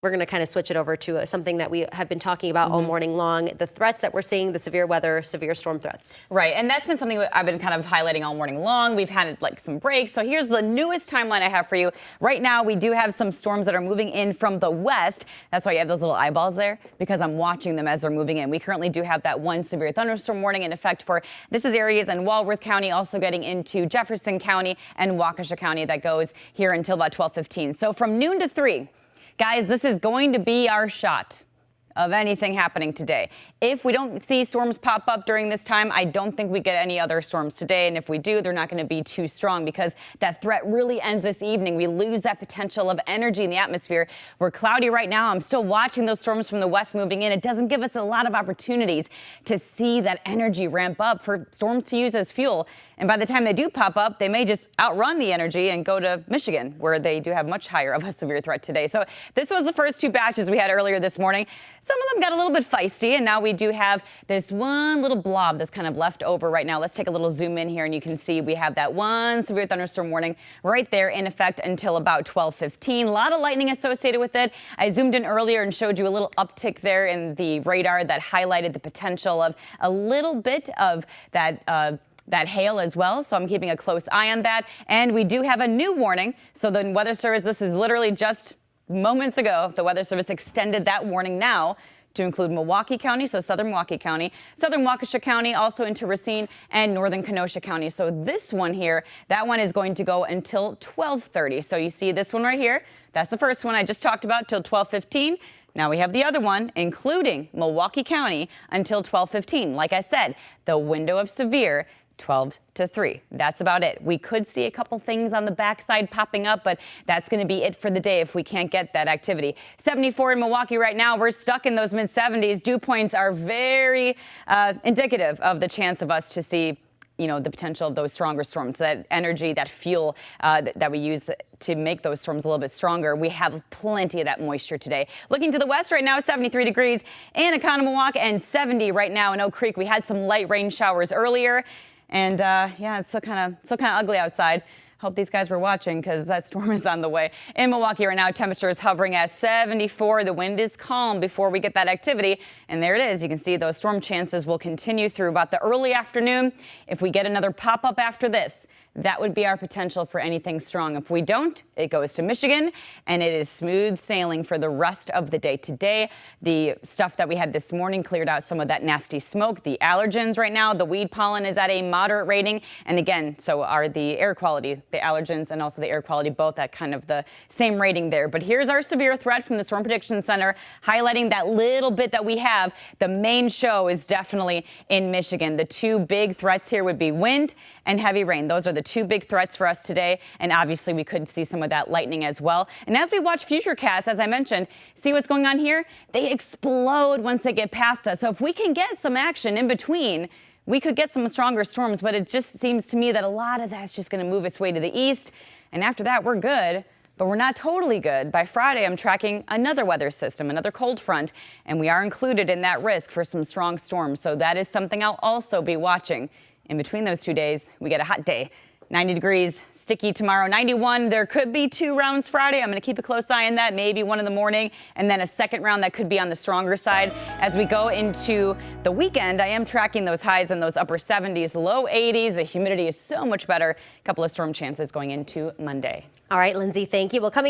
We're going to kind of switch it over to something that we have been talking about all morning long, the threats that we're seeing, the severe weather, severe storm threats. Right, and that's been something I've been kind of highlighting all morning long. We've had like some breaks. So here's the newest timeline I have for you. Right now, we do have some storms that are moving in from the west. That's why you have those little eyeballs there, because I'm watching them as they're moving in. We currently do have that one severe thunderstorm warning in effect for this is areas in Walworth County, also getting into Jefferson County and Waukesha County. That goes here until about 12:15. So from noon to 3. Guys, this is going to be our shot of anything happening today. If we don't see storms pop up during this time, I don't think we get any other storms today. And if we do, they're not going to be too strong because that threat really ends this evening. We lose that potential of energy in the atmosphere. We're cloudy right now. I'm still watching those storms from the west moving in. It doesn't give us a lot of opportunities to see that energy ramp up for storms to use as fuel. And by the time they do pop up, they may just outrun the energy and go to Michigan, where they do have much higher of a severe threat today. So this was the first 2 batches we had earlier this morning. Some of them got a little bit feisty, and now we do have this one little blob that's kind of left over right now. Let's take a little zoom in here, and you can see we have that one severe thunderstorm warning right there in effect until about 12:15. A lot of lightning associated with it. I zoomed in earlier and showed you a little uptick there in the radar that highlighted the potential of a little bit of that hail as well. So I'm keeping a close eye on that. And we do have a new warning. So the Weather Service, this is literally just moments ago, the Weather Service extended that warning now to include Milwaukee County, so southern Milwaukee County, southern Waukesha County, also into Racine and northern Kenosha County. So this one here, that one is going to go until 12:30. So you see this one right here. That's the first one I just talked about till 12:15. Now we have the other one, including Milwaukee County, until 12:15. Like I said, the window of severe 12 to 3. That's about it. We could see a couple things on the backside popping up, but that's going to be it for the day if we can't get that activity. 74 in Milwaukee right now. We're stuck in those mid-70s. Dew points are very indicative of the chance of us to see, you know, the potential of those stronger storms, that energy, that fuel that we use to make those storms a little bit stronger. We have plenty of that moisture today. Looking to the west right now, 73 degrees in Milwaukee and 70 right now in Oak Creek. We had some light rain showers earlier. And yeah, it's still kind of ugly outside. Hope these guys were watching because that storm is on the way. In Milwaukee right now, temperature is hovering at 74. The wind is calm before we get that activity. And there it is. You can see those storm chances will continue through about the early afternoon. If we get another pop-up after this, that would be our potential for anything strong. If we don't, it goes to Michigan, and it is smooth sailing for the rest of the day. Today, the stuff that we had this morning cleared out some of that nasty smoke. The allergens right now, the weed pollen is at a moderate rating. And again, so are the air quality, the allergens and also the air quality, both at kind of the same rating there. But here's our severe threat from the Storm Prediction Center, highlighting that little bit that we have. The main show is definitely in Michigan. The 2 big threats here would be wind and heavy rain. Those are the 2 big threats for us today. And obviously we could see some of that lightning as well. And as we watch Futurecasts, as I mentioned, see what's going on here? They explode once they get past us. So if we can get some action in between, we could get some stronger storms. But it just seems to me that a lot of that's just going to move its way to the east. And after that, we're good. But we're not totally good. By Friday, I'm tracking another weather system, another cold front, and we are included in that risk for some strong storms. So that is something I'll also be watching. In between those 2 days, we get a hot day. 90 degrees, sticky tomorrow, 91. There could be 2 rounds Friday. I'm going to keep a close eye on that, maybe one in the morning, and then a second round that could be on the stronger side. As we go into the weekend, I am tracking those highs in those upper 70s, low 80s. The humidity is so much better. A couple of storm chances going into Monday. All right, Lindsay, thank you. Well, coming